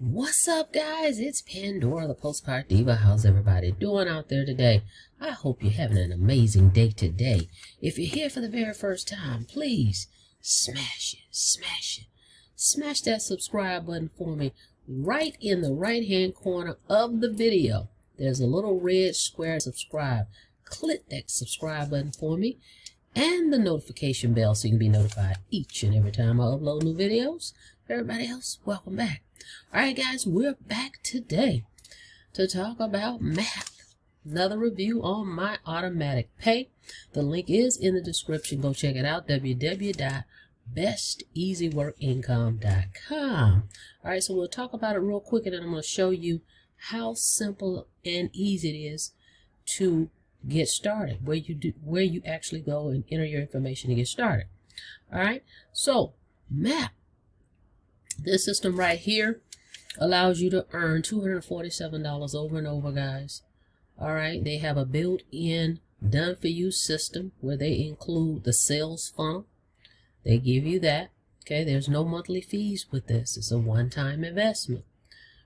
What's up, guys? It's Pandora, the Postcard Diva. How's everybody doing out there today? I hope you're having an amazing day today. If you're here for the very first time, please smash that subscribe button for me. Right in the right-hand corner of the video, there's a little red square subscribe. Click that subscribe button for me and the notification bell so you can be notified each and every time I upload new videos. Everybody else, welcome back. Alright guys, we're back today to talk about M.A.P. Another review on my automatic pay. The link is in the description. Go check it out, www.𝐒𝐸𝐴𝑠𝑡EasyWorkIncome.com. Alright, so we'll talk about it real quick and then I'm going to show you how simple and easy it is to get started, where you actually go and enter your information to get started. Alright, so M.A.P. This system right here allows you to earn $247 over and over, guys. Alright, they have a built-in done-for-you system where they include the sales funnel. They give you that. Okay, there's no monthly fees with this. It's a one-time investment.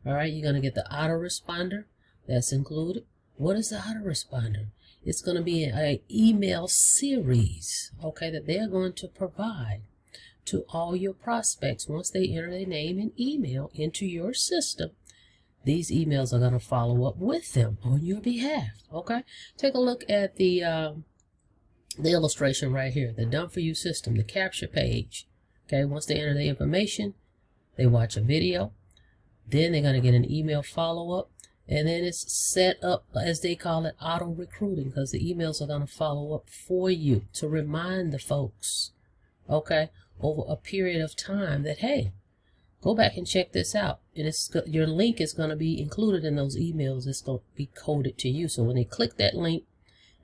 Alright, you're going to get the autoresponder. That's included. What is the autoresponder? It's going to be an email series, okay, that they're going to provide to all your prospects. Once they enter their name and email into your system, these emails are going to follow up with them on your behalf. Okay, take a look at the illustration right here, the done for you system, the capture page. Okay, once they enter the information, they watch a video, then they're going to get an email follow-up, and then it's set up, as they call it, auto recruiting, because the emails are going to follow up for you to remind the folks, okay, over a period of time that, hey, go back and check this out. And your link is going to be included in those emails. It's going to be coded to you. So when they click that link,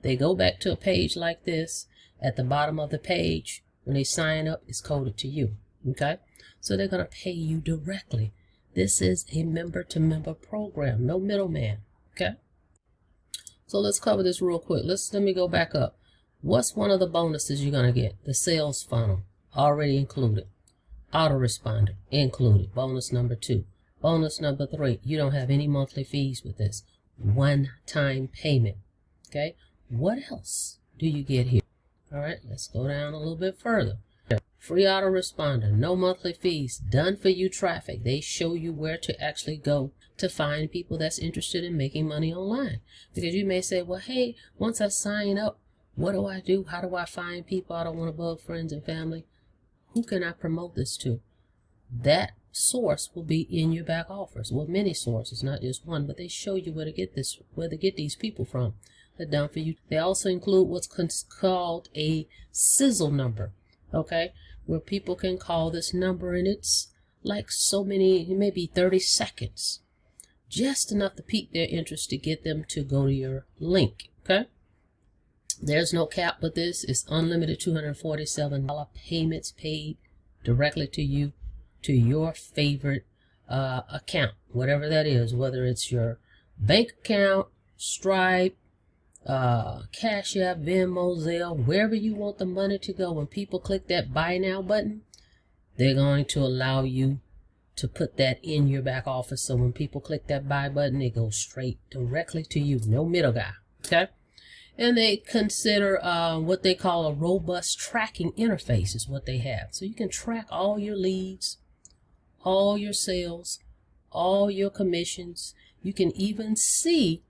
they go back to a page like this. At the bottom of the page, when they sign up, it's coded to you. Okay? So they're going to pay you directly. This is a member-to-member program. No middleman. Okay? So let's cover this real quick. Let me go back up. What's one of the bonuses you're going to get? The sales funnel. Already included. Autoresponder included. Bonus number 2. Bonus number 3. You don't have any monthly fees with this. One-time payment. Okay. What else do you get here? All right. Let's go down a little bit further. Free autoresponder. No monthly fees. Done for you traffic. They show you where to actually go to find people that's interested in making money online. Because you may say, well, hey, once I sign up, what do I do? How do I find people I don't want to bug friends and family? Who can I promote this to? That source will be in your back office. Well, many sources, not just one, but they show you where to get these people from. They're done for you. They also include what's called a sizzle number, okay, where people can call this number, and it's like so many, maybe 30 seconds, just enough to pique their interest to get them to go to your link, okay? There's no cap with this. It's unlimited $247 payments paid directly to you, to your favorite account, whatever that is, whether it's your bank account, Stripe, Cash App, Venmo, Zelle, wherever you want the money to go. When people click that buy now button, they're going to allow you to put that in your back office. So when people click that buy button, it goes straight directly to you. No middle guy. Okay. And they consider what they call a robust tracking interface is what they have. So you can track all your leads, all your sales, all your commissions. You can even see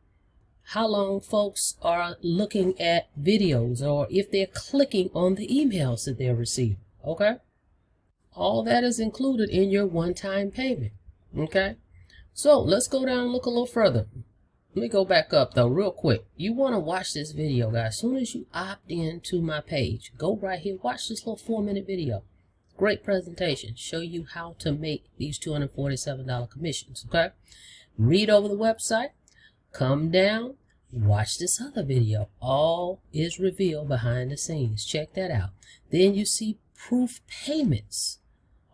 how long folks are looking at videos or if they're clicking on the emails that they're receiving. Okay? All that is included in your one-time payment. Okay? So let's go down and look a little further. Let me go back up though real quick. You want to watch this video, guys. As soon as you opt into my page, go right here, watch this little 4-minute video. Great presentation. Show you how to make these $247 commissions. Okay. Read over the website. Come down. Watch this other video. All is revealed behind the scenes. Check that out. Then you see proof payments.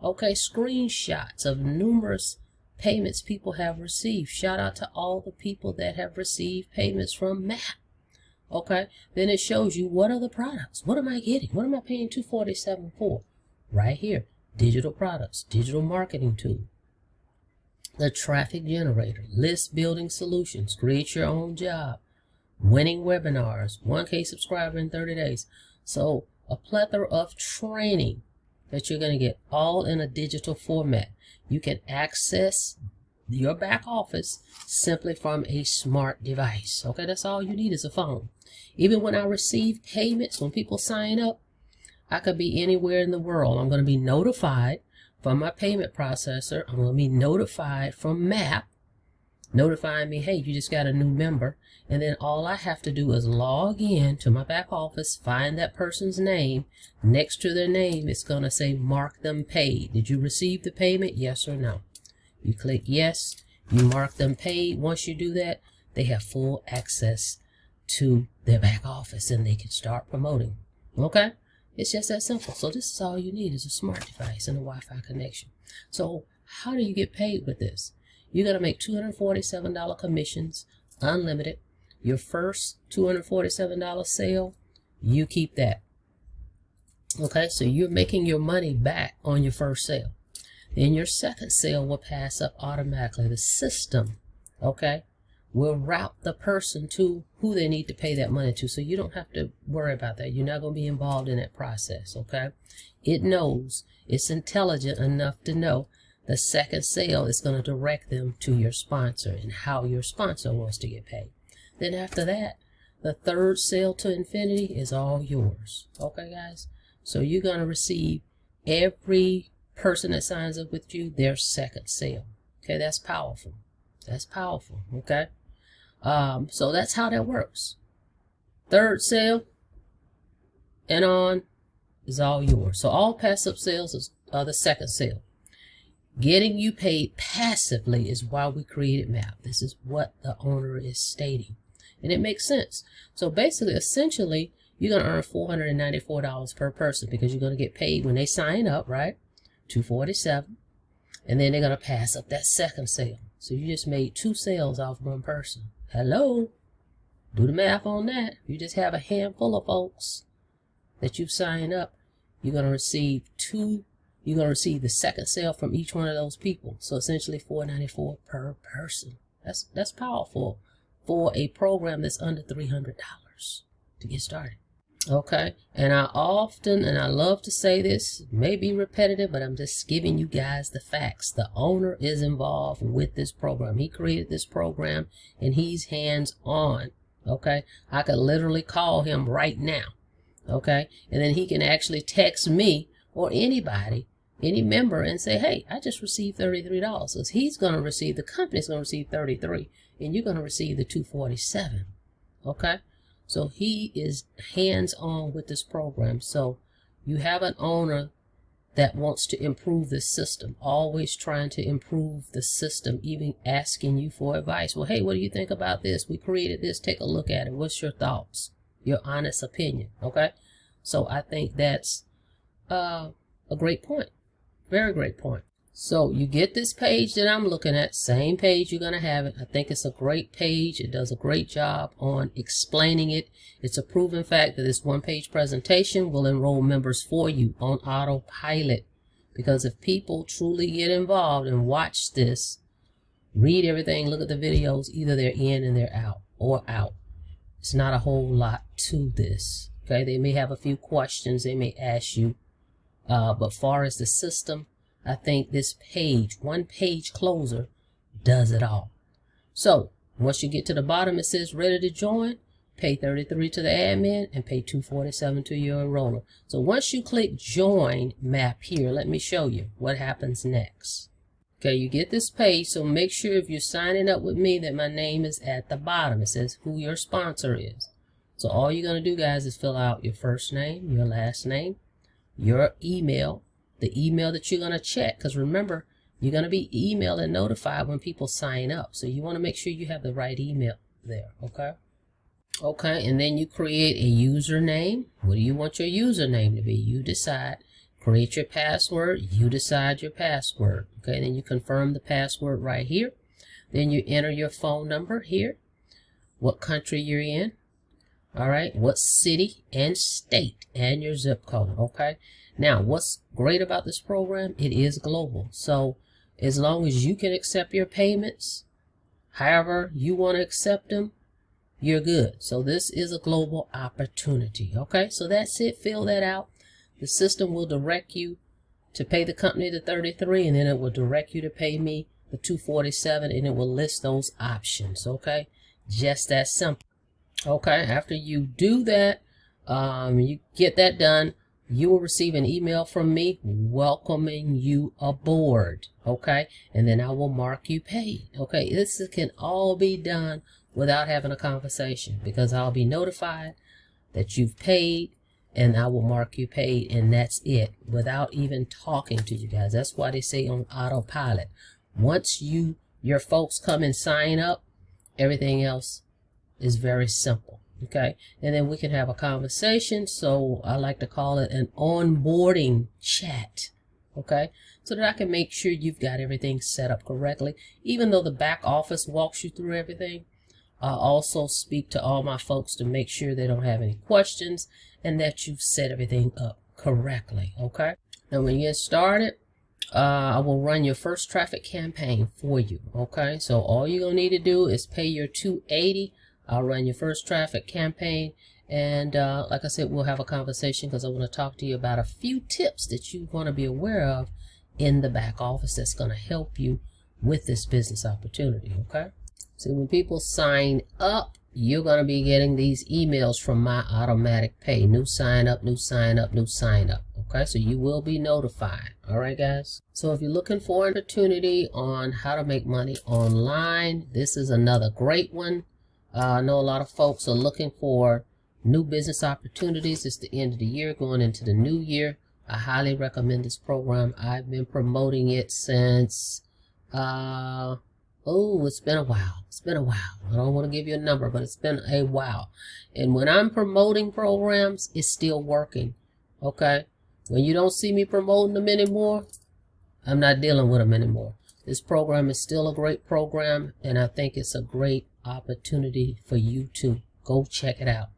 Okay. Screenshots of numerous payments people have received. Shout out to all the people that have received payments from M.A.P. Okay, then it shows you what are the products. What am I getting? What am I paying $247 for? Right here, digital products, digital marketing tool. the traffic generator, list building solutions, create your own job, winning webinars, 1K subscriber in 30 days. So a plethora of training that you're going to get all in a digital format. You can access your back office simply from a smart device. Okay, that's all you need is a phone. Even when I receive payments, when people sign up, I could be anywhere in the world. I'm going to be notified from my payment processor. I'm going to be notified from M.A.P, notifying me, hey, you just got a new member. And then all I have to do is log in to my back office, find that person's name. Next to their name, it's going to say mark them paid. Did you receive the payment? Yes or no? You click yes, you mark them paid. Once you do that, they have full access to their back office and they can start promoting. Okay? It's just that simple. So this is all you need is a smart device and a Wi-Fi connection. So how do you get paid with this? You're going to make $247 commissions, unlimited. Your first $247 sale, you keep that. Okay, so you're making your money back on your first sale. Then your second sale will pass up automatically. The system, okay, will route the person to who they need to pay that money to. So you don't have to worry about that. You're not going to be involved in that process, okay? It knows, it's intelligent enough to know the second sale is going to direct them to your sponsor and how your sponsor wants to get paid. Then after that, the third sale to infinity is all yours. Okay, guys? So you're going to receive every person that signs up with you their second sale. Okay, that's powerful. That's powerful, okay? So that's how that works. Third sale and on is all yours. So all passive sales are the second sale. Getting you paid passively is why we created M.A.P. This is what the owner is stating. And it makes sense. So basically, essentially, you're going to earn $494 per person because you're going to get paid when they sign up, right? $247. And then they're going to pass up that second sale. So you just made 2 sales off one person. Hello? Do the math on that. You just have a handful of folks that you sign up. You're going to receive You're going to receive the second sale from each one of those people. So essentially $494 per person. That's powerful for a program that's under $300 to get started. Okay, and I love to say this, it may be repetitive, but I'm just giving you guys the facts. The owner is involved with this program. He created this program and he's hands-on. Okay, I could literally call him right now. Okay, and then he can actually text me or anybody, any member, and say, hey, I just received $33. So he's going to receive, the company's going to receive $33, and you're going to receive the $247. Okay, so he is hands-on with this program. So you have an owner that wants to improve the system, always trying to improve the system, even asking you for advice. Well, hey, what do you think about this? We created this. Take a look at it. What's your thoughts? Your honest opinion. Okay, so I think that's a great point. Very great point. So you get this page that I'm looking at, same page you're going to have it. I think it's a great page. It does a great job on explaining it. It's a proven fact that this one-page presentation will enroll members for you on autopilot. Because if people truly get involved and watch this, read everything, look at the videos, either they're in and they're out or out. It's not a whole lot to this. Okay, they may have a few questions they may ask you. But far as the system, I think this page, one-page closer, does it all. So once you get to the bottom, it says ready to join. Pay $33 to the admin and pay $247 to your enroller. So once you click join M.A.P here, let me show you what happens next. Okay, you get this page, so make sure if you're signing up with me that my name is at the bottom. It says who your sponsor is. So all you're going to do, guys, is fill out your first name, your last name, your email, the email that you're going to check, because remember, you're going to be emailed and notified when people sign up. So you want to make sure you have the right email there, okay? Okay, and then you create a username. What do you want your username to be? You decide. Create your password. You decide your password. Okay, then you confirm the password right here. Then you enter your phone number here, what country you're in. All right, what city and state, and your zip code. Okay, now what's great about this program, it is global. So as long as you can accept your payments, however you want to accept them, you're good. So this is a global opportunity. Okay, so that's it. Fill that out. The system will direct you to pay the company the $33, and then it will direct you to pay me the $247, and it will list those options. Okay, just that simple. Okay, after you do that, you get that done, you will receive an email from me welcoming you aboard. Okay, and then I will mark you paid. Okay, this can all be done without having a conversation, because I'll be notified that you've paid, and I will mark you paid, and that's it, without even talking to you guys. That's why they say on autopilot. Once your folks come and sign up, everything else is very simple. Okay, and then we can have a conversation. So I like to call it an onboarding chat. Okay, so that I can make sure you've got everything set up correctly. Even though the back office walks you through everything, I also speak to all my folks to make sure they don't have any questions and that you've set everything up correctly. Okay, now when you get started, I will run your first traffic campaign for you. Okay, so all you're gonna need to do is pay your $280. I'll run your first traffic campaign, and like I said, we'll have a conversation, because I want to talk to you about a few tips that you want to be aware of in the back office that's going to help you with this business opportunity. Okay, so when people sign up, you're going to be getting these emails from my automatic pay. New sign up, new sign up, new sign up. Okay, so you will be notified. All right, guys. So if you're looking for an opportunity on how to make money online, this is another great one. I know a lot of folks are looking for new business opportunities. It's the end of the year, going into the new year. I highly recommend this program. I've been promoting it since, it's been a while. It's been a while. I don't want to give you a number, but it's been a while. And when I'm promoting programs, it's still working. Okay? When you don't see me promoting them anymore, I'm not dealing with them anymore. This program is still a great program, and I think it's a great opportunity for you to go check it out.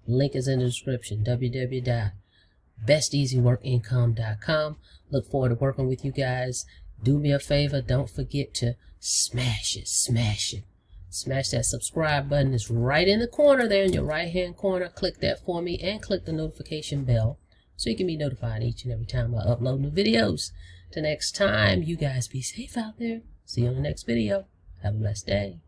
Link is in the description, www.besteasyworkincome.com. Look forward to working with you guys. Do me a favor, don't forget to smash it. Smash that subscribe button. It's right in the corner there, in your right hand corner. Click that for me, and click the notification bell so you can be notified each and every time I upload new videos. Till next time, you guys be safe out there. See you on the next video. Have a blessed day.